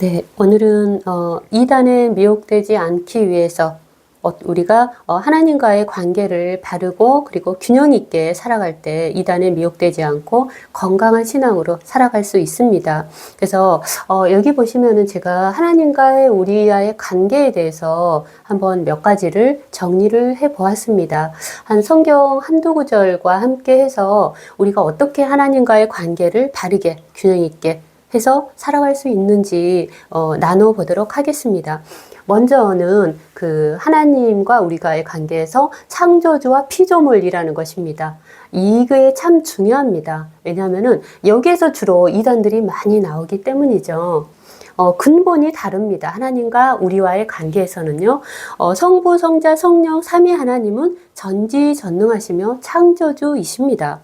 네, 오늘은 이단에 미혹되지 않기 위해서 우리가 하나님과의 관계를 바르고 그리고 균형 있게 살아갈 때 이단에 미혹되지 않고 건강한 신앙으로 살아갈 수 있습니다. 그래서 여기 보시면은 제가 하나님과의 우리와의 관계에 대해서 한번 몇 가지를 정리를 해 보았습니다. 한 성경 한두 구절과 함께 해서 우리가 어떻게 하나님과의 관계를 바르게 균형 있게 해서 살아갈 수 있는지 나눠보도록 하겠습니다. 먼저는 그 하나님과 우리가의 관계에서 창조주와 피조물이라는 것입니다. 이게 참 중요합니다. 왜냐하면은 여기에서 주로 이단들이 많이 나오기 때문이죠. 근본이 다릅니다. 하나님과 우리와의 관계에서는요. 성부, 성자, 성령, 삼위 하나님은 전지전능하시며 창조주이십니다.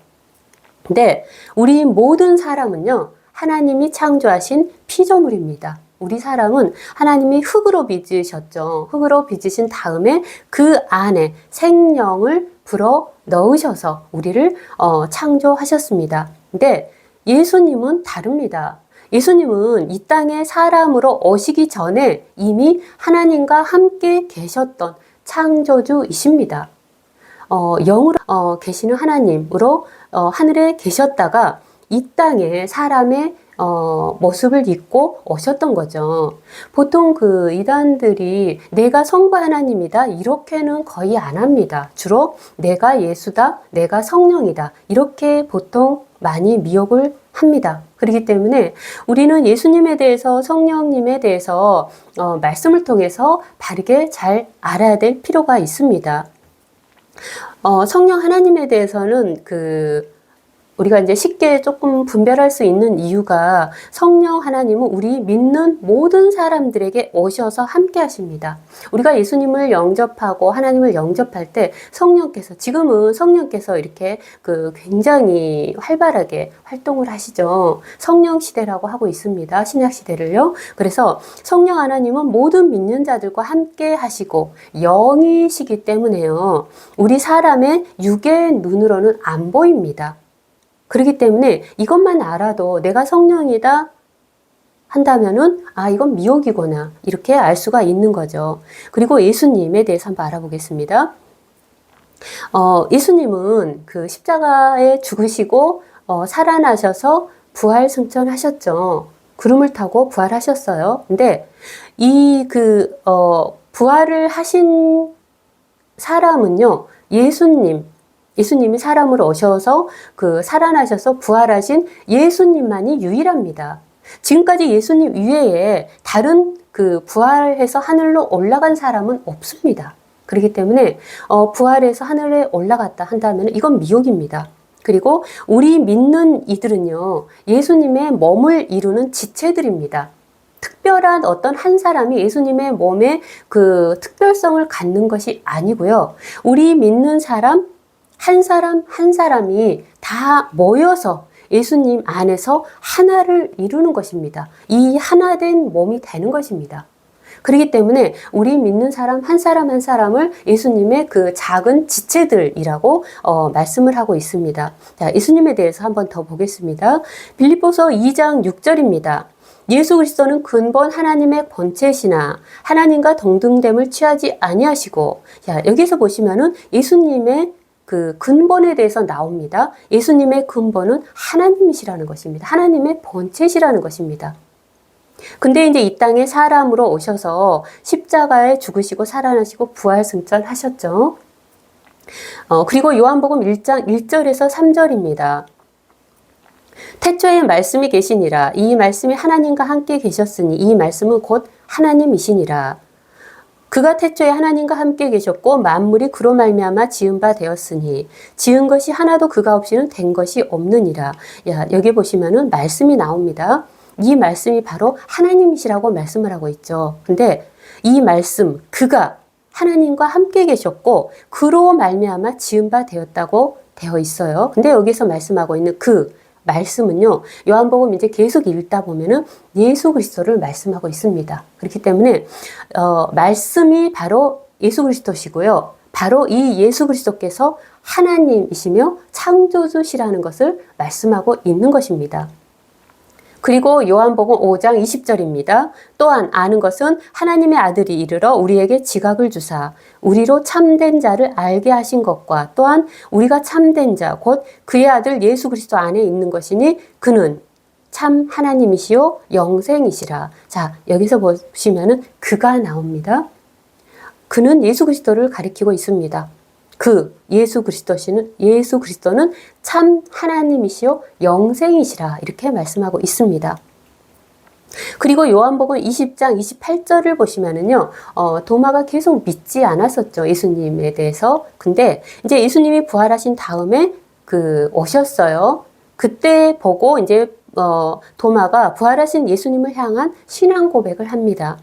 근데 우리 모든 사람은요. 하나님이 창조하신 피조물입니다. 우리 사람은 하나님이 흙으로 빚으셨죠. 흙으로 빚으신 다음에 그 안에 생명을 불어 넣으셔서 우리를 창조하셨습니다. 근데 예수님은 다릅니다. 예수님은 이 땅에 사람으로 오시기 전에 이미 하나님과 함께 계셨던 창조주이십니다. 영으로 계시는 하나님으로 하늘에 계셨다가 이 땅에 사람의 모습을 입고 오셨던 거죠. 보통 그 이단들이 내가 성부 하나님이다 이렇게는 거의 안 합니다. 주로 내가 예수다, 내가 성령이다 이렇게 보통 많이 미혹을 합니다. 그렇기 때문에 우리는 예수님에 대해서 성령님에 대해서 말씀을 통해서 바르게 잘 알아야 될 필요가 있습니다. 성령 하나님에 대해서는 우리가 이제 쉽게 조금 분별할 수 있는 이유가 성령 하나님은 우리 믿는 모든 사람들에게 오셔서 함께 하십니다. 우리가 예수님을 영접하고 하나님을 영접할 때 지금은 성령께서 이렇게 굉장히 활발하게 활동을 하시죠. 성령 시대라고 하고 있습니다. 신약 시대를요. 그래서 성령 하나님은 모든 믿는 자들과 함께 하시고 영이시기 때문에요. 우리 사람의 육의 눈으로는 안 보입니다. 그렇기 때문에 이것만 알아도 내가 성령이다 한다면은 이건 미혹이구나 이렇게 알 수가 있는 거죠. 그리고 예수님에 대해서 한번 알아보겠습니다. 예수님은 그 십자가에 죽으시고 살아나셔서 부활 승천하셨죠. 구름을 타고 부활하셨어요. 근데 부활을 하신 사람은요, 예수님이 사람으로 오셔서 살아나셔서 부활하신 예수님만이 유일합니다. 지금까지 예수님 이외에 다른 부활해서 하늘로 올라간 사람은 없습니다. 그렇기 때문에 부활해서 하늘에 올라갔다 한다면 이건 미혹입니다. 그리고 우리 믿는 이들은요, 예수님의 몸을 이루는 지체들입니다. 특별한 어떤 한 사람이 예수님의 몸에 특별성을 갖는 것이 아니고요. 우리 믿는 사람 한 사람이 다 모여서 예수님 안에서 하나를 이루는 것입니다. 이 하나된 몸이 되는 것입니다. 그렇기 때문에 우리 믿는 사람 한 사람을 예수님의 작은 지체들이라고 말씀을 하고 있습니다. 자, 예수님에 대해서 한번 더 보겠습니다. 빌립보서 2장 6절입니다. 예수 그리스도는 근본 하나님의 본체시나 하나님과 동등됨을 취하지 아니하시고, 자, 여기서 보시면은 예수님의 근본에 대해서 나옵니다. 예수님의 근본은 하나님이시라는 것입니다. 하나님의 본체시라는 것입니다. 근데 이제 이 땅에 사람으로 오셔서 십자가에 죽으시고 살아나시고 부활 승천하셨죠. 그리고 요한복음 1장 1절에서 3절입니다. 태초에 말씀이 계시니라. 이 말씀이 하나님과 함께 계셨으니 이 말씀은 곧 하나님이시니라. 그가 태초에 하나님과 함께 계셨고 만물이 그로 말미암아 지은 바 되었으니 지은 것이 하나도 그가 없이는 된 것이 없느니라. 여기 보시면은 말씀이 나옵니다. 이 말씀이 바로 하나님이시라고 말씀을 하고 있죠. 근데 이 말씀, 그가 하나님과 함께 계셨고 그로 말미암아 지은 바 되었다고 되어 있어요. 근데 여기서 말씀하고 있는 말씀은요, 요한복음 이제 계속 읽다 보면은 예수 그리스도를 말씀하고 있습니다. 그렇기 때문에 말씀이 바로 예수 그리스도시고요. 바로 이 예수 그리스도께서 하나님이시며 창조주시라는 것을 말씀하고 있는 것입니다. 그리고 요한복음 5장 20절입니다. 또한 아는 것은 하나님의 아들이 이르러 우리에게 지각을 주사 우리로 참된 자를 알게 하신 것과 또한 우리가 참된 자 곧 그의 아들 예수 그리스도 안에 있는 것이니 그는 참 하나님이시요 영생이시라. 자, 여기서 보시면은 그가 나옵니다. 그는 예수 그리스도를 가리키고 있습니다. 예수 그리스도는 참 하나님이시요 영생이시라 이렇게 말씀하고 있습니다. 그리고 요한복음 20장 28절을 보시면은요, 도마가 계속 믿지 않았었죠, 예수님에 대해서. 근데 이제 예수님이 부활하신 다음에 오셨어요. 그때 보고 이제 도마가 부활하신 예수님을 향한 신앙 고백을 합니다.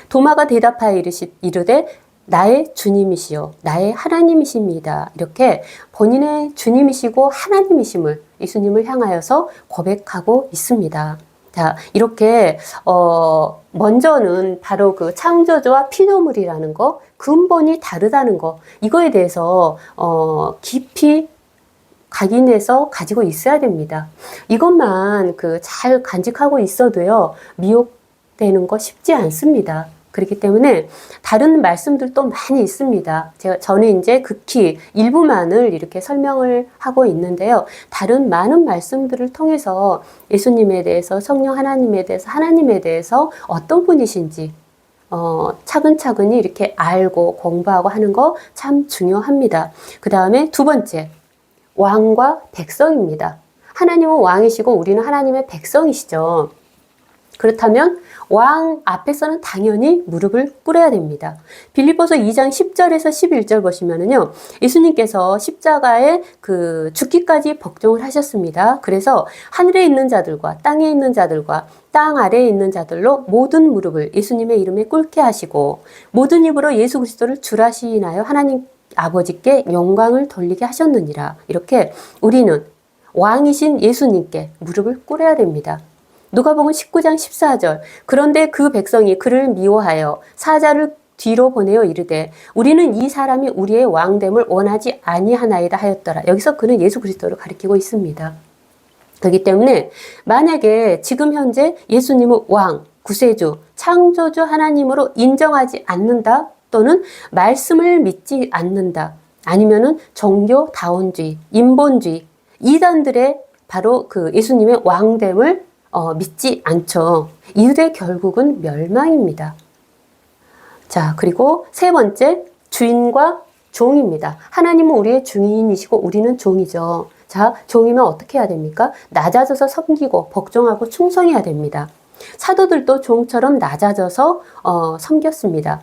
도마가 대답하여 이르되 나의 주님이시요 나의 하나님이십니다. 이렇게 본인의 주님이시고 하나님이심을 예수님을 향하여서 고백하고 있습니다. 자, 이렇게 먼저는 바로 그 창조주와 피조물이라는 거, 근본이 다르다는 거, 이거에 대해서 깊이 각인해서 가지고 있어야 됩니다. 이것만 잘 간직하고 있어도요, 미혹되는 거 쉽지 않습니다. 그렇기 때문에 다른 말씀들도 많이 있습니다. 저는 이제 극히 일부만을 이렇게 설명을 하고 있는데요. 다른 많은 말씀들을 통해서 예수님에 대해서, 성령 하나님에 대해서, 하나님에 대해서 어떤 분이신지 차근차근히 이렇게 알고 공부하고 하는 거 참 중요합니다. 그 다음에 두 번째, 왕과 백성입니다. 하나님은 왕이시고 우리는 하나님의 백성이시죠. 그렇다면 왕 앞에서는 당연히 무릎을 꿇어야 됩니다. 빌립보서 2장 10절에서 11절 보시면은요, 예수님께서 십자가에 죽기까지 복종을 하셨습니다. 그래서 하늘에 있는 자들과 땅에 있는 자들과 땅 아래에 있는 자들로 모든 무릎을 예수님의 이름에 꿇게 하시고 모든 입으로 예수 그리스도를 주라시나요 하나님 아버지께 영광을 돌리게 하셨느니라. 이렇게 우리는 왕이신 예수님께 무릎을 꿇어야 됩니다. 누가복음 19장 14절 그런데 그 백성이 그를 미워하여 사자를 뒤로 보내어 이르되 우리는 이 사람이 우리의 왕됨을 원하지 아니하나이다 하였더라. 여기서 그는 예수 그리스도를 가리키고 있습니다. 그렇기 때문에 만약에 지금 현재 예수님을 왕, 구세주, 창조주 하나님으로 인정하지 않는다 또는 말씀을 믿지 않는다 아니면은 종교다원주의, 인본주의 이단들의 바로 예수님의 왕됨을 믿지 않죠. 이들의 결국은 멸망입니다. 자, 그리고 세 번째, 주인과 종입니다. 하나님은 우리의 주인이시고 우리는 종이죠. 자, 종이면 어떻게 해야 됩니까? 낮아져서 섬기고 복종하고 충성해야 됩니다. 사도들도 종처럼 낮아져서 섬겼습니다.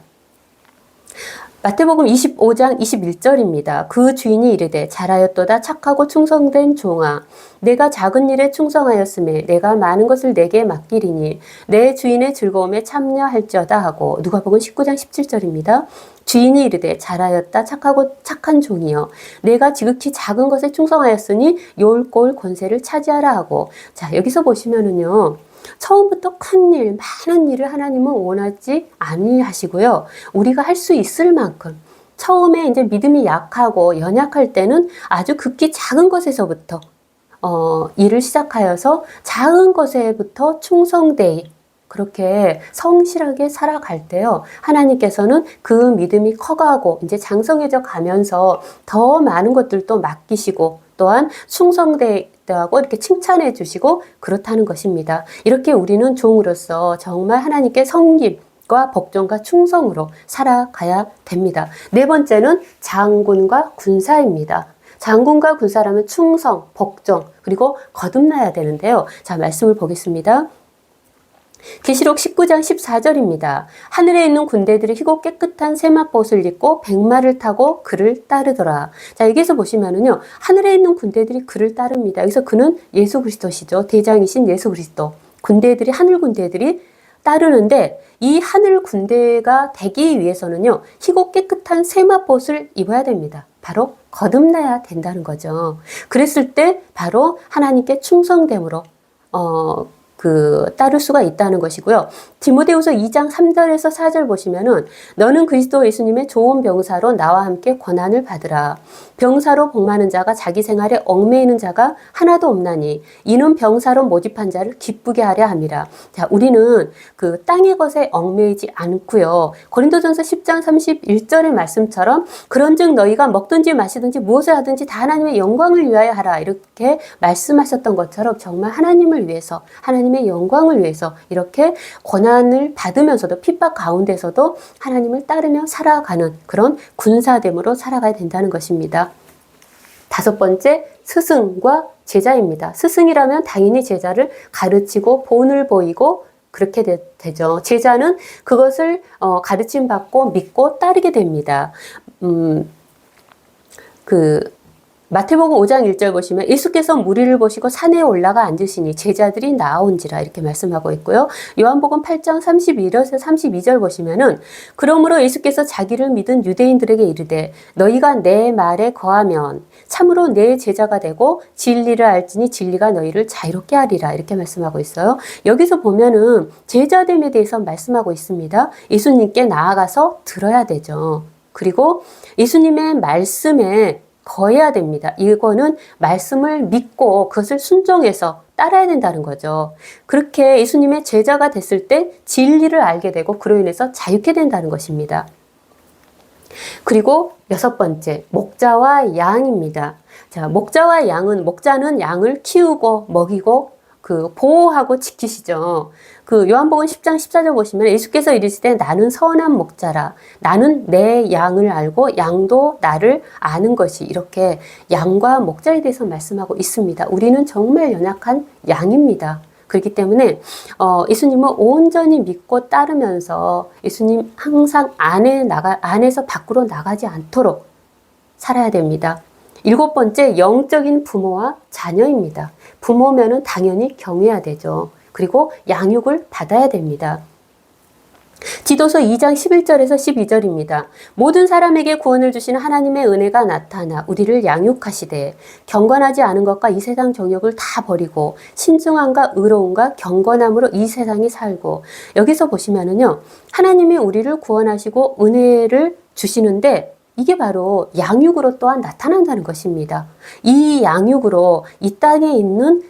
마태복음 25장 21절입니다. 그 주인이 이르되 잘하였도다 착하고 충성된 종아 내가 작은 일에 충성하였음에 내가 많은 것을 내게 맡기리니 내 주인의 즐거움에 참여할지어다 하고 누가복음 19장 17절입니다. 주인이 이르되 잘하였다 착하고 착한 종이여 내가 지극히 작은 것에 충성하였으니 요울고울 권세를 차지하라 하고 자 여기서 보시면은요. 처음부터 큰 일, 많은 일을 하나님은 원하지 아니하시고요. 우리가 할 수 있을 만큼 처음에 이제 믿음이 약하고 연약할 때는 아주 극히 작은 것에서부터 일을 시작하여서 작은 것에부터 충성되이 그렇게 성실하게 살아갈 때요. 하나님께서는 그 믿음이 커가고 이제 장성해져 가면서 더 많은 것들도 맡기시고 또한 충성되고 이렇게 칭찬해 주시고 그렇다는 것입니다. 이렇게 우리는 종으로서 정말 하나님께 섬김과 복종과 충성으로 살아가야 됩니다. 네 번째는 장군과 군사입니다. 장군과 군사라면 충성, 복종, 그리고 거듭나야 되는데요. 자, 말씀을 보겠습니다. 계시록 19장 14절입니다. 하늘에 있는 군대들이 희고 깨끗한 세마포옷을 입고 백마를 타고 그를 따르더라. 자, 여기서 보시면은요. 하늘에 있는 군대들이 그를 따릅니다. 여기서 그는 예수 그리스도시죠. 대장이신 예수 그리스도. 하늘 군대들이 따르는데 이 하늘 군대가 되기 위해서는요. 희고 깨끗한 세마포옷을 입어야 됩니다. 바로 거듭나야 된다는 거죠. 그랬을 때 바로 하나님께 충성됨으로 따를 수가 있다는 것이고요. 디모데후서 2장 3절에서 4절 보시면은 너는 그리스도 예수님의 좋은 병사로 나와 함께 권한을 받으라. 병사로 복마는 자가 자기 생활에 얽매이는 자가 하나도 없나니 이는 병사로 모집한 자를 기쁘게 하려 함이라. 자, 우리는 땅의 것에 얽매이지 않고요. 고린도전서 10장 31절의 말씀처럼 그런즉 너희가 먹든지 마시든지 무엇을 하든지 다 하나님의 영광을 위하여 하라. 이렇게 말씀하셨던 것처럼 정말 하나님을 위해서, 하나님의 영광을 위해서 이렇게 권한을 받으면서도 핍박 가운데서도 하나님을 따르며 살아가는 그런 군사됨으로 살아가야 된다는 것입니다. 다섯 번째, 스승과 제자입니다. 스승이라면 당연히 제자를 가르치고 본을 보이고 그렇게 되죠. 제자는 그것을 가르침 받고 믿고 따르게 됩니다. 마태복음 5장 1절 보시면 예수께서 무리를 보시고 산에 올라가 앉으시니 제자들이 나아온지라 이렇게 말씀하고 있고요. 요한복음 8장 31절에서 32절 보시면은 그러므로 예수께서 자기를 믿은 유대인들에게 이르되 너희가 내 말에 거하면 참으로 내 제자가 되고 진리를 알지니 진리가 너희를 자유롭게 하리라 이렇게 말씀하고 있어요. 여기서 보면은 제자됨에 대해서 말씀하고 있습니다. 예수님께 나아가서 들어야 되죠. 그리고 예수님의 말씀에 거해야 됩니다. 이거는 말씀을 믿고 그것을 순종해서 따라야 된다는 거죠. 그렇게 예수님의 제자가 됐을 때 진리를 알게 되고 그로 인해서 자유케 된다는 것입니다. 그리고 여섯 번째, 목자와 양입니다. 자, 목자와 양은, 목자는 양을 키우고 먹이고 보호하고 지키시죠. 요한복음 10장 14절 보시면 예수께서 이르시되 나는 선한 목자라. 나는 내 양을 알고 양도 나를 아는 것이 이렇게 양과 목자에 대해서 말씀하고 있습니다. 우리는 정말 연약한 양입니다. 그렇기 때문에 예수님을 온전히 믿고 따르면서 예수님 항상 안에서 밖으로 나가지 않도록 살아야 됩니다. 일곱 번째, 영적인 부모와 자녀입니다. 부모면은 당연히 경외해야 되죠. 그리고 양육을 받아야 됩니다. 디도서 2장 11절에서 12절입니다. 모든 사람에게 구원을 주시는 하나님의 은혜가 나타나 우리를 양육하시되 경건하지 않은 것과 이 세상 정욕을 다 버리고 신중함과 의로움과 경건함으로 이 세상에 살고 여기서 보시면은요. 하나님이 우리를 구원하시고 은혜를 주시는데 이게 바로 양육으로 또한 나타난다는 것입니다. 이 양육으로 이 땅에 있는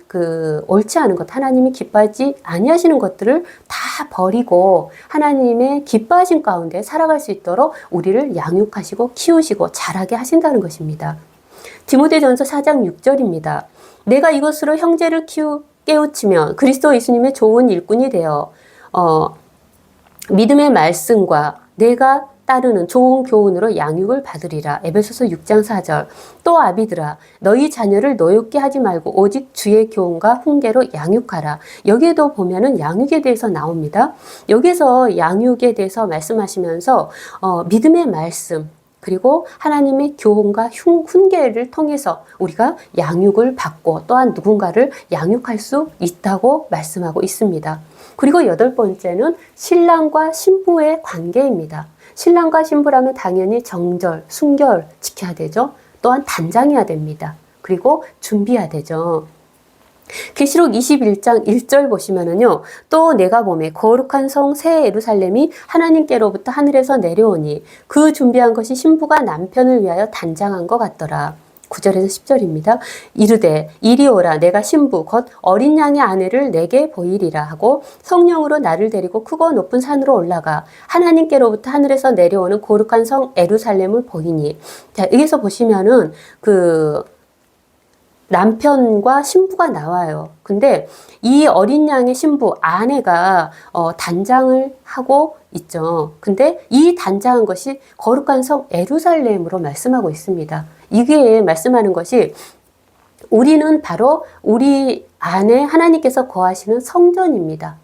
옳지 않은 것, 하나님이 기뻐하지 아니하시는 것들을 다 버리고 하나님의 기뻐하신 가운데 살아갈 수 있도록 우리를 양육하시고 키우시고 자라게 하신다는 것입니다. 디모데전서 4장 6절입니다. 내가 이것으로 형제를 깨우치면 그리스도 예수님의 좋은 일꾼이 되어 믿음의 말씀과 내가 따르는 좋은 교훈으로 양육을 받으리라. 에베소서 6장 4절. 또 아비들아 너희 자녀를 노엽게 하지 말고 오직 주의 교훈과 훈계로 양육하라. 여기에도 보면은 양육에 대해서 나옵니다. 여기서 양육에 대해서 말씀하시면서 믿음의 말씀 그리고 하나님의 교훈과 훈계를 통해서 우리가 양육을 받고 또한 누군가를 양육할 수 있다고 말씀하고 있습니다. 그리고 여덟 번째는 신랑과 신부의 관계입니다. 신랑과 신부라면 당연히 정절, 순결 지켜야 되죠. 또한 단장해야 됩니다. 그리고 준비해야 되죠. 계시록 21장 1절 보시면은요. 또 내가 보매 거룩한 성 새 예루살렘이 하나님께로부터 하늘에서 내려오니 그 준비한 것이 신부가 남편을 위하여 단장한 것 같더라. 9절에서 10절입니다. 이르되 이리 오라 내가 신부 곧 어린 양의 아내를 내게 보이리라 하고 성령으로 나를 데리고 크고 높은 산으로 올라가 하나님께로부터 하늘에서 내려오는 거룩한 성 예루살렘을 보이니. 자, 여기서 보시면은 남편과 신부가 나와요. 근데 이 어린 양의 신부 아내가 단장을 하고 있죠. 근데 이 단장한 것이 거룩한 성 예루살렘으로 말씀하고 있습니다. 이게 말씀하는 것이 우리는 바로 우리 안에 하나님께서 거하시는 성전입니다.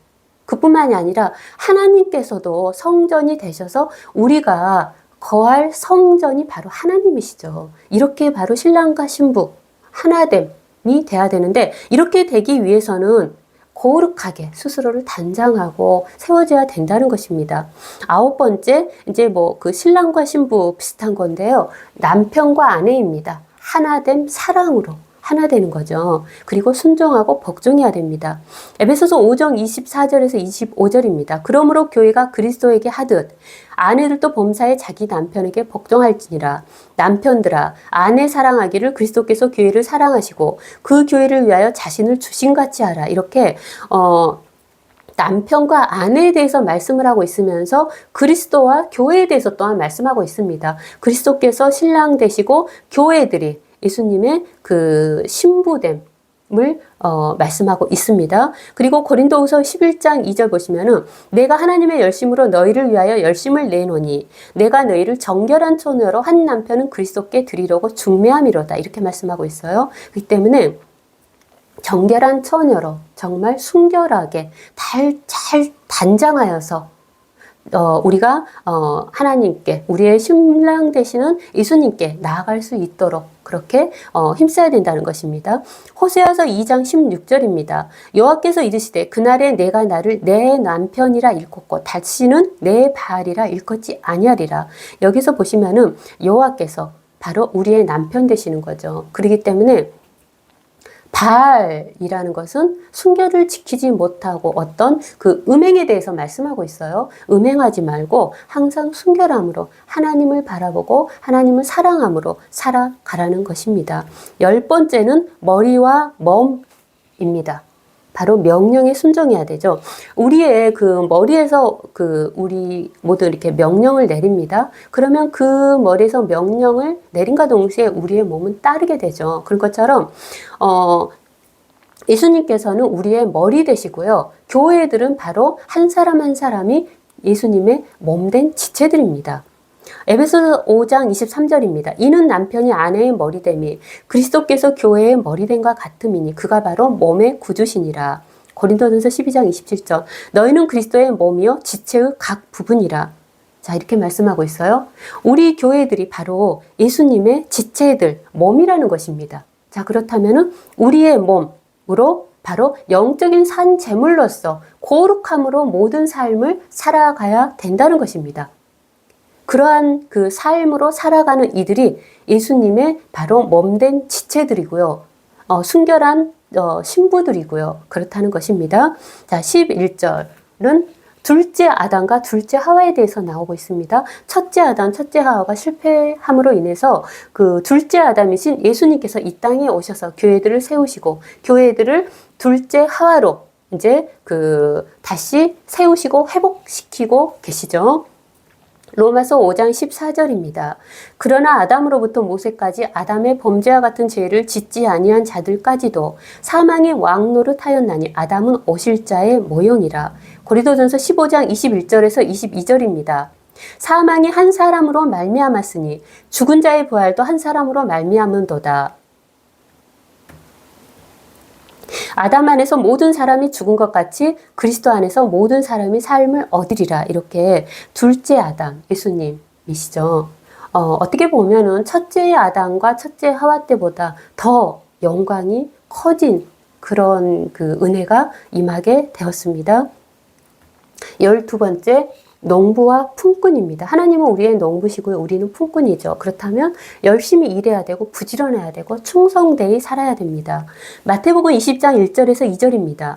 그뿐만이 아니라 하나님께서도 성전이 되셔서 우리가 거할 성전이 바로 하나님이시죠. 이렇게 바로 신랑과 신부 하나됨이 돼야 되는데 이렇게 되기 위해서는 거룩하게 스스로를 단장하고 세워져야 된다는 것입니다. 아홉 번째, 이제 신랑과 신부 비슷한 건데요. 남편과 아내입니다. 하나됨 사랑으로 하나 되는 거죠. 그리고 순종하고 복종해야 됩니다. 에베소서 5장 24절에서 25절입니다. 그러므로 교회가 그리스도에게 하듯 아내들도 범사에 자기 남편에게 복종할지니라. 남편들아 아내 사랑하기를 그리스도께서 교회를 사랑하시고 그 교회를 위하여 자신을 주신같이 하라. 이렇게 남편과 아내에 대해서 말씀을 하고 있으면서 그리스도와 교회에 대해서 또한 말씀하고 있습니다. 그리스도께서 신랑 되시고 교회들이 예수님의 그 신부됨을 말씀하고 있습니다. 그리고 고린도후서 11장 2절 보시면은 내가 하나님의 열심으로 너희를 위하여 열심을 내노니 내가 너희를 정결한 처녀로 한 남편은 그리스도께 드리려고 중매함이로다. 이렇게 말씀하고 있어요. 그렇기 때문에 정결한 처녀로 정말 순결하게 잘 단장하여서 우리가 하나님께 우리의 신랑 되시는 예수님께 나아갈 수 있도록 그렇게 힘써야 된다는 것입니다. 호세아서 2장 16절입니다. 여호와께서 이르시되 그날에 내가 나를 내 남편이라 일컫고 다시는 내 바알이라 일컫지 아니하리라. 여기서 보시면은 여호와께서 바로 우리의 남편 되시는 거죠. 그렇기 때문에 바알이라는 것은 순결을 지키지 못하고 어떤 그 음행에 대해서 말씀하고 있어요. 음행하지 말고 항상 순결함으로 하나님을 바라보고 하나님을 사랑함으로 살아가라는 것입니다. 10번째는 머리와 몸입니다. 바로 명령에 순종해야 되죠. 우리의 그 머리에서 우리 모두 이렇게 명령을 내립니다. 그러면 그 머리에서 명령을 내린과 동시에 우리의 몸은 따르게 되죠. 그런 것처럼 예수님께서는 우리의 머리 되시고요. 교회들은 바로 한 사람 한 사람이 예수님의 몸된 지체들입니다. 에베소서 5장 23절입니다. 이는 남편이 아내의 머리됨이 그리스도께서 교회의 머리됨과 같음이니 그가 바로 몸의 구주시니라. 고린도전서 12장 27절 너희는 그리스도의 몸이요 지체의 각 부분이라. 자, 이렇게 말씀하고 있어요. 우리 교회들이 바로 예수님의 지체들, 몸이라는 것입니다. 자, 그렇다면은 우리의 몸으로 바로 영적인 산 제물로서 거룩함으로 모든 삶을 살아가야 된다는 것입니다. 그러한 그 삶으로 살아가는 이들이 예수님의 바로 몸된 지체들이고요. 순결한 신부들이고요. 그렇다는 것입니다. 자, 11절은 둘째 아담과 둘째 하와에 대해서 나오고 있습니다. 첫째 아담, 첫째 하와가 실패함으로 인해서 그 둘째 아담이신 예수님께서 이 땅에 오셔서 교회들을 세우시고 교회들을 둘째 하와로 이제 다시 세우시고 회복시키고 계시죠. 로마서 5장 14절입니다. 그러나 아담으로부터 모세까지 아담의 범죄와 같은 죄를 짓지 아니한 자들까지도 사망의 왕노릇하였나니 아담은 오실 자의 모형이라. 고린도전서 15장 21절에서 22절입니다. 사망이 한 사람으로 말미암았으니 죽은 자의 부활도 한 사람으로 말미암은도다. 아담 안에서 모든 사람이 죽은 것 같이 그리스도 안에서 모든 사람이 삶을 얻으리라. 이렇게 둘째 아담, 예수님이시죠. 어떻게 보면은 첫째 아담과 첫째 하와 때보다 더 영광이 커진 그런 그 은혜가 임하게 되었습니다. 12번째, 농부와 품꾼입니다. 하나님은 우리의 농부시고요. 우리는 품꾼이죠. 그렇다면 열심히 일해야 되고 부지런해야 되고 충성되이 살아야 됩니다. 마태복음 20장 1절에서 2절입니다.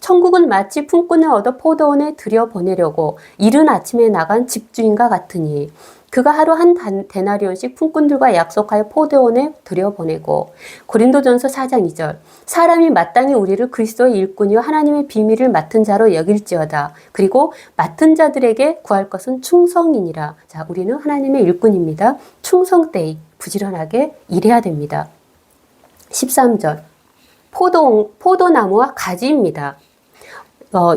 천국은 마치 품꾼을 얻어 포도원에 들여보내려고 이른 아침에 나간 집주인과 같으니 그가 하루 한 데나리온씩 품꾼들과 약속하여 포도원에 들여보내고. 고린도전서 4장 2절 사람이 마땅히 우리를 그리스도의 일꾼이요 하나님의 비밀을 맡은 자로 여길지어다. 그리고 맡은 자들에게 구할 것은 충성이니라. 자, 우리는 하나님의 일꾼입니다. 충성되이 부지런하게 일해야 됩니다. 13절 포도나무와 가지입니다.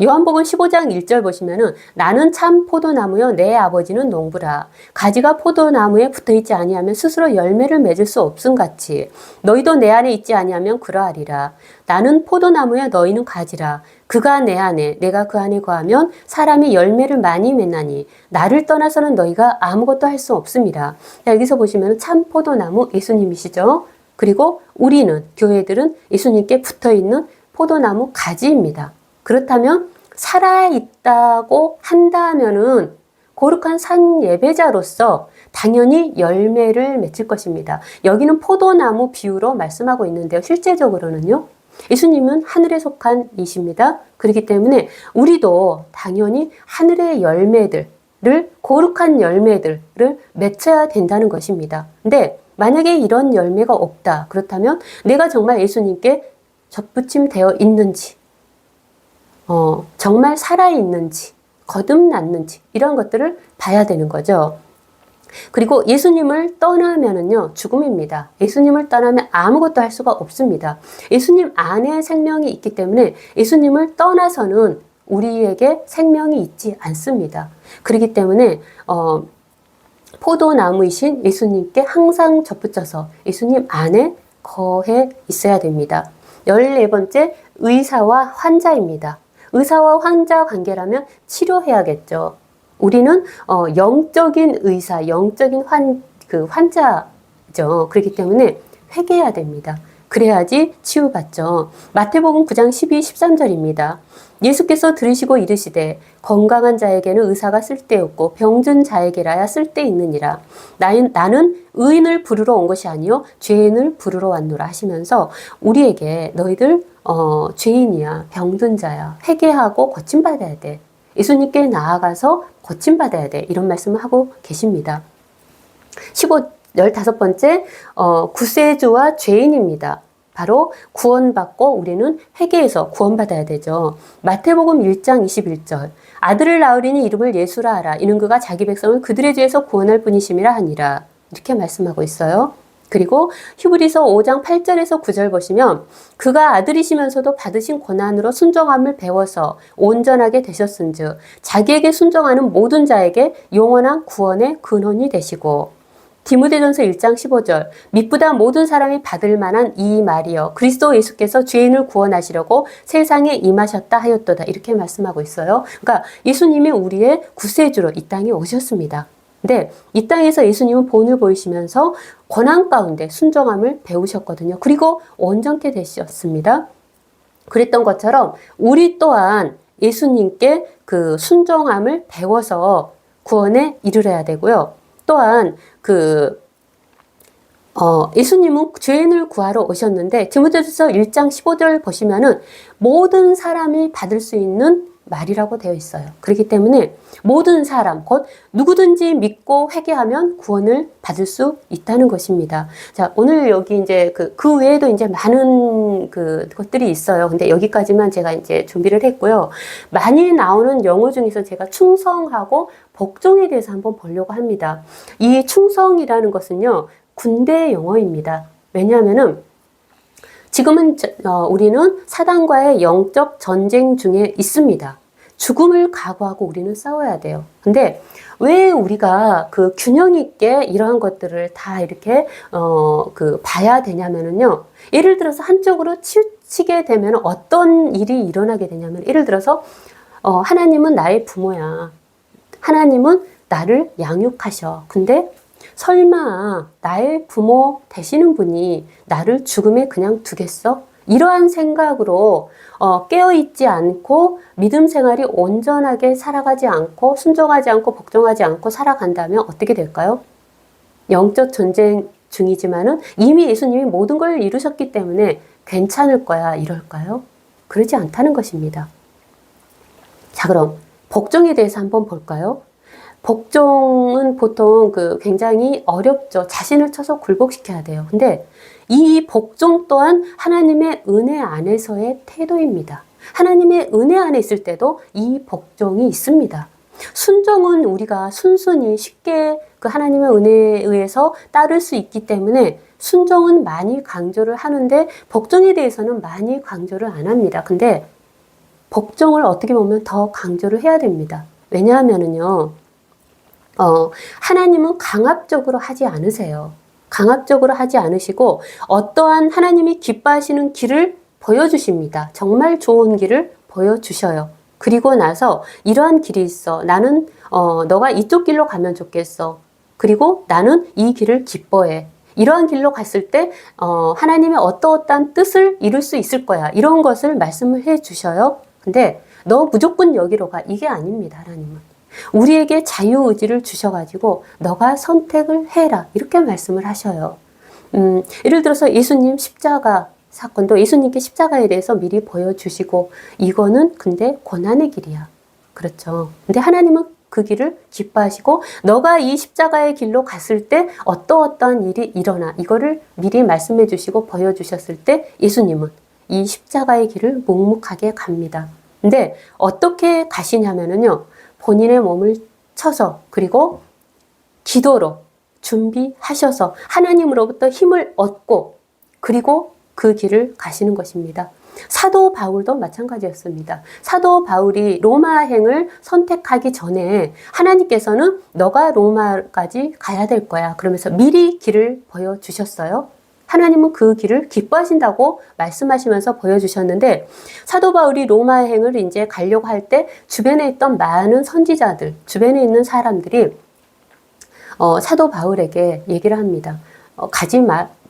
요한복음 15장 1절 보시면은 나는 참 포도나무요 내 아버지는 농부라. 가지가 포도나무에 붙어있지 아니하면 스스로 열매를 맺을 수 없음같이 너희도 내 안에 있지 아니하면 그러하리라. 나는 포도나무요 너희는 가지라. 그가 내 안에 내가 그 안에 거하면 사람이 열매를 많이 맺나니 나를 떠나서는 너희가 아무것도 할 수 없음이라. 여기서 보시면 참 포도나무 예수님이시죠. 그리고 우리는 교회들은 예수님께 붙어있는 포도나무 가지입니다. 그렇다면 살아있다고 한다면은 거룩한 산 예배자로서 당연히 열매를 맺을 것입니다. 여기는 포도나무 비유로 말씀하고 있는데요. 실제적으로는요. 예수님은 하늘에 속한 이십니다. 그렇기 때문에 우리도 당연히 하늘의 열매들을, 거룩한 열매들을 맺어야 된다는 것입니다. 근데 만약에 이런 열매가 없다. 그렇다면 내가 정말 예수님께 접붙임되어 있는지, 정말 살아있는지, 거듭났는지 이런 것들을 봐야 되는 거죠. 그리고 예수님을 떠나면은요, 죽음입니다. 예수님을 떠나면 아무것도 할 수가 없습니다. 예수님 안에 생명이 있기 때문에 예수님을 떠나서는 우리에게 생명이 있지 않습니다. 그렇기 때문에 포도나무이신 예수님께 항상 접붙여서 예수님 안에 거해 있어야 됩니다. 14번째, 의사와 환자입니다. 의사와 환자 관계라면 치료해야겠죠. 우리는 영적인 의사, 영적인 환자죠. 그렇기 때문에 회개해야 됩니다. 그래야지 치유받죠. 마태복음 9장 12, 13절입니다. 예수께서 들으시고 이르시되 건강한 자에게는 의사가 쓸데없고 병든 자에게라야 쓸데있느니라. 나는 의인을 부르러 온 것이 아니요 죄인을 부르러 왔노라 하시면서 우리에게 너희들 죄인이야, 병든 자야, 회개하고 고침받아야 돼. 예수님께 나아가서 고침받아야 돼. 이런 말씀을 하고 계십니다. 15번째 구세주와 죄인입니다. 바로 구원받고 우리는 회개해서 구원받아야 되죠. 마태복음 1장 21절 아들을 낳으리니 이름을 예수라 하라. 이는 그가 자기 백성을 그들의 죄에서 구원할 뿐이심이라 하니라. 이렇게 말씀하고 있어요. 그리고 히브리서 5장 8절에서 9절 보시면 그가 아들이시면서도 받으신 고난으로 순종함을 배워서 온전하게 되셨은즉 자기에게 순종하는 모든 자에게 영원한 구원의 근원이 되시고 디모데전서 1장 15절 미쁘다 모든 사람이 받을 만한 이 말이여 그리스도 예수께서 죄인을 구원하시려고 세상에 임하셨다 하였도다. 이렇게 말씀하고 있어요. 그러니까 예수님이 우리의 구세주로 이 땅에 오셨습니다. 근데 이 땅에서 예수님은 본을 보이시면서 고난 가운데 순종함을 배우셨거든요. 그리고 온전케 되셨습니다. 그랬던 것처럼 우리 또한 예수님께 그 순종함을 배워서 구원에 이르러야 되고요. 또한 예수님은 죄인을 구하러 오셨는데 디모데전서 1장 15절 보시면은 모든 사람이 받을 수 있는 말이라고 되어 있어요. 그렇기 때문에 모든 사람, 곧 누구든지 믿고 회개하면 구원을 받을 수 있다는 것입니다. 자, 오늘 여기 이제 그 외에도 이제 많은 것들이 있어요. 근데 여기까지만 제가 이제 준비를 했고요. 많이 나오는 영어 중에서 제가 충성하고 복종에 대해서 한번 보려고 합니다. 이 충성이라는 것은요, 군대 용어입니다. 왜냐하면은 지금은 우리는 사단과의 영적 전쟁 중에 있습니다. 죽음을 각오하고 우리는 싸워야 돼요. 근데 왜 우리가 그 균형 있게 이러한 것들을 다 이렇게 봐야 되냐면은요. 예를 들어서 한쪽으로 치우치게 되면 어떤 일이 일어나게 되냐면 예를 들어서 하나님은 나의 부모야. 하나님은 나를 양육하셔. 근데 설마 나의 부모 되시는 분이 나를 죽음에 그냥 두겠어? 이러한 생각으로 깨어있지 않고 믿음 생활이 온전하게 살아가지 않고 순종하지 않고 복종하지 않고 살아간다면 어떻게 될까요? 영적 전쟁 중이지만은 이미 예수님이 모든 걸 이루셨기 때문에 괜찮을 거야 이럴까요? 그러지 않다는 것입니다. 자, 그럼 복종에 대해서 한번 볼까요? 복종은 보통 굉장히 어렵죠. 자신을 쳐서 굴복시켜야 돼요. 근데 이 복종 또한 하나님의 은혜 안에서의 태도입니다. 하나님의 은혜 안에 있을 때도 이 복종이 있습니다. 순종은 우리가 순순히 쉽게 하나님의 은혜에 의해서 따를 수 있기 때문에 순종은 많이 강조를 하는데 복종에 대해서는 많이 강조를 안 합니다. 근데 복종을 어떻게 보면 더 강조를 해야 됩니다. 왜냐하면은요, 하나님은 강압적으로 하지 않으세요. 강압적으로 하지 않으시고 어떠한 하나님이 기뻐하시는 길을 보여주십니다. 정말 좋은 길을 보여주셔요. 그리고 나서 이러한 길이 있어. 나는 너가 이쪽 길로 가면 좋겠어. 그리고 나는 이 길을 기뻐해. 이러한 길로 갔을 때 하나님의 어떠한 뜻을 이룰 수 있을 거야. 이런 것을 말씀을 해 주셔요. 근데 너 무조건 여기로 가. 이게 아닙니다. 하나님은. 우리에게 자유의지를 주셔가지고 너가 선택을 해라 이렇게 말씀을 하셔요. 예를 들어서 예수님 십자가 사건도 예수님께 십자가에 대해서 미리 보여주시고 이거는 근데 고난의 길이야. 그렇죠. 근데 하나님은 그 길을 기뻐하시고 너가 이 십자가의 길로 갔을 때 어떠한 일이 일어나 이거를 미리 말씀해 주시고 보여주셨을 때 예수님은 이 십자가의 길을 묵묵하게 갑니다. 근데 어떻게 가시냐면요. 본인의 몸을 쳐서 그리고 기도로 준비하셔서 하나님으로부터 힘을 얻고 그리고 그 길을 가시는 것입니다. 사도 바울도 마찬가지였습니다. 사도 바울이 로마행을 선택하기 전에 하나님께서는 너가 로마까지 가야 될 거야. 그러면서 미리 길을 보여주셨어요. 하나님은 그 길을 기뻐하신다고 말씀하시면서 보여주셨는데 사도 바울이 로마행을 이제 가려고 할 때 주변에 있던 많은 선지자들, 주변에 있는 사람들이 사도 바울에게 얘기를 합니다. 가지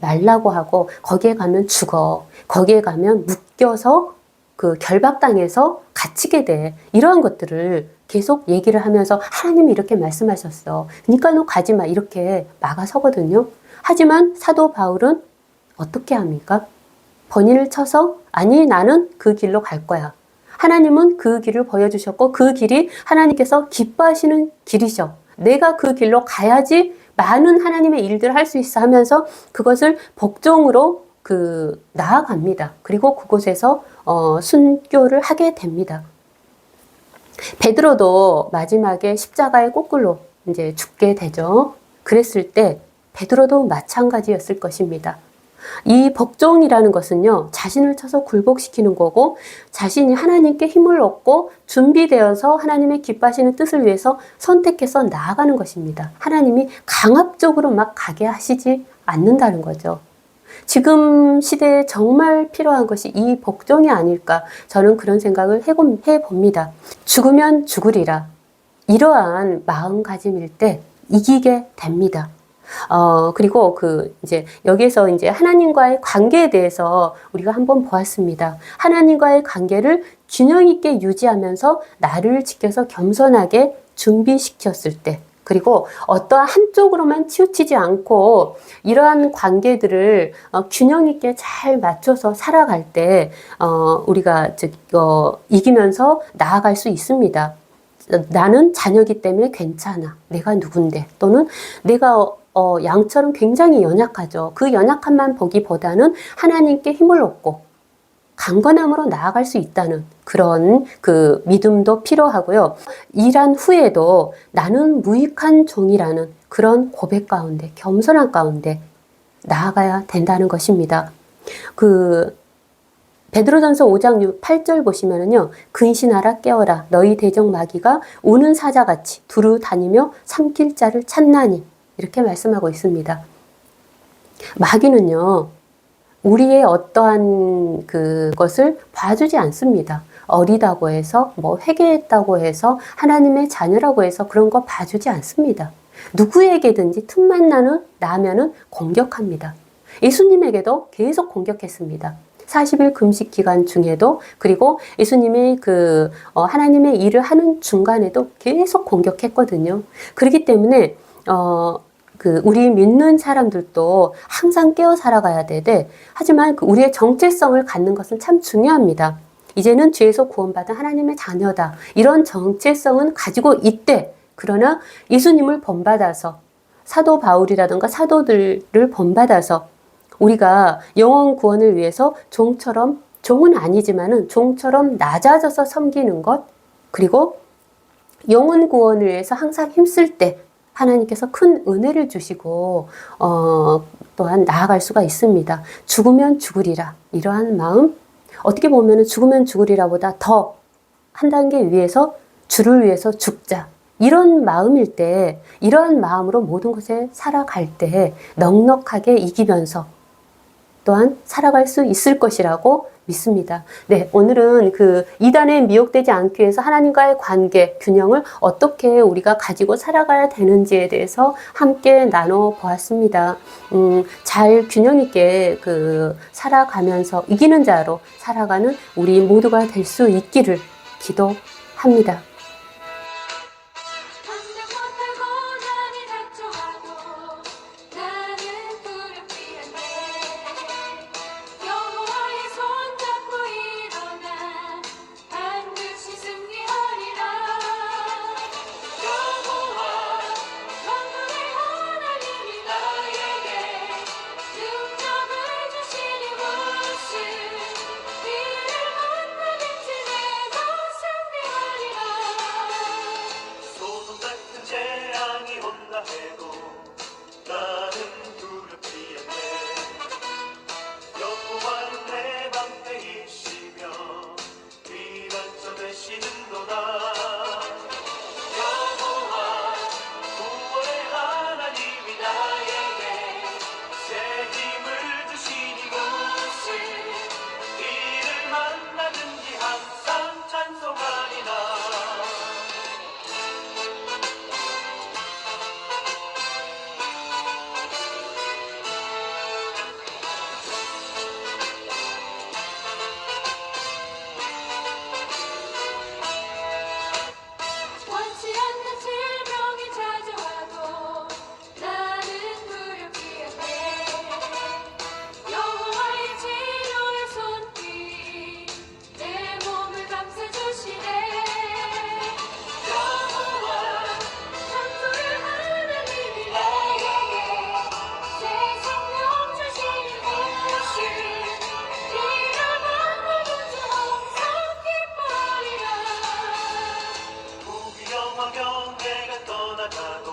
말라고 하고 거기에 가면 죽어. 거기에 가면 묶여서 그 결박당해서 갇히게 돼. 이러한 것들을 계속 얘기를 하면서 하나님이 이렇게 말씀하셨어. 그러니까 너 가지 마. 이렇게 막아서거든요. 하지만 사도 바울은 어떻게 합니까? 번인을 쳐서 아니 나는 그 길로 갈 거야. 하나님은 그 길을 보여주셨고 그 길이 하나님께서 기뻐하시는 길이셔. 내가 그 길로 가야지 많은 하나님의 일들을 할 수 있어 하면서 그것을 복종으로 나아갑니다. 그리고 그곳에서 순교를 하게 됩니다. 베드로도 마지막에 십자가의 꼬끌로 이제 죽게 되죠. 그랬을 때 베드로도 마찬가지였을 것입니다. 이 복종이라는 것은요, 자신을 쳐서 굴복시키는 거고, 자신이 하나님께 힘을 얻고 준비되어서 하나님의 기뻐하시는 뜻을 위해서 선택해서 나아가는 것입니다. 하나님이 강압적으로 막 가게 하시지 않는다는 거죠. 지금 시대에 정말 필요한 것이 이 복종이 아닐까, 저는 그런 생각을 해봅니다. 죽으면 죽으리라. 이러한 마음가짐일 때 이기게 됩니다. 그리고 이제 여기에서 이제 하나님과의 관계에 대해서 우리가 한번 보았습니다. 하나님과의 관계를 균형 있게 유지하면서 나를 지켜서 겸손하게 준비시켰을 때, 그리고 어떠한 한쪽으로만 치우치지 않고 이러한 관계들을 균형 있게 잘 맞춰서 살아갈 때, 우리가 이기면서 나아갈 수 있습니다. 나는 자녀이기 때문에 괜찮아. 내가 누군데. 또는 내가 양처럼 굉장히 연약하죠. 그 연약함만 보기보다는 하나님께 힘을 얻고 강건함으로 나아갈 수 있다는 그런 믿음도 필요하고요. 일한 후에도 나는 무익한 종이라는 그런 고백 가운데, 겸손한 가운데 나아가야 된다는 것입니다. 베드로전서 5장 8절 보시면은요. 근신하라 깨어라 너희 대적 마귀가 우는 사자같이 두루 다니며 삼킬 자를 찾나니 이렇게 말씀하고 있습니다. 마귀는요. 우리의 어떠한 그것을 봐주지 않습니다. 어리다고 해서 회개했다고 해서 하나님의 자녀라고 해서 그런 거 봐주지 않습니다. 누구에게든지 틈만 나면은 공격합니다. 예수님에게도 계속 공격했습니다. 40일 금식 기간 중에도, 그리고 예수님의 하나님의 일을 하는 중간에도 계속 공격했거든요. 그렇기 때문에 우리 믿는 사람들도 항상 깨어 살아가야 되되, 하지만 우리의 정체성을 갖는 것은 참 중요합니다. 이제는 죄에서 구원받은 하나님의 자녀다. 이런 정체성은 가지고 있대. 그러나 예수님을 본받아서, 사도 바울이라든가 사도들을 본받아서 우리가 영혼 구원을 위해서 종은 아니지만은 종처럼 낮아져서 섬기는 것, 그리고 영혼 구원을 위해서 항상 힘쓸 때 하나님께서 큰 은혜를 주시고 또한 나아갈 수가 있습니다. 죽으면 죽으리라. 이러한 마음, 어떻게 보면 죽으면 죽으리라보다 더 한 단계 위에서 주를 위해서 죽자. 이런 마음일 때, 이러한 마음으로 모든 것에 살아갈 때 넉넉하게 이기면서 또한 살아갈 수 있을 것이라고 믿습니다. 네, 오늘은 이단에 미혹되지 않기 위해서 하나님과의 관계, 균형을 어떻게 우리가 가지고 살아가야 되는지에 대해서 함께 나눠보았습니다. 잘 균형 있게 살아가면서 이기는 자로 살아가는 우리 모두가 될 수 있기를 기도합니다. 소금 같은 재앙이 온다 해도 나는 두렵지 않네. 여호와는 내 방패이시며 피난처 되시는도다. 여호와 구원의 하나님이 나에게 새 힘을 주시니 무엇을 이를 만나든지 항상 찬송하리라. 원치 않는 질병이 찾아와도 나는 두렵지 않네. 여호와의 치료의 손길 내 몸을 감싸주시네. 여호와 창조의 하나님이 나에게 새 생명 주시니 무엇을 이를 만나든지 항상 기뻐하리라. 무기력하며 내가 떠나가도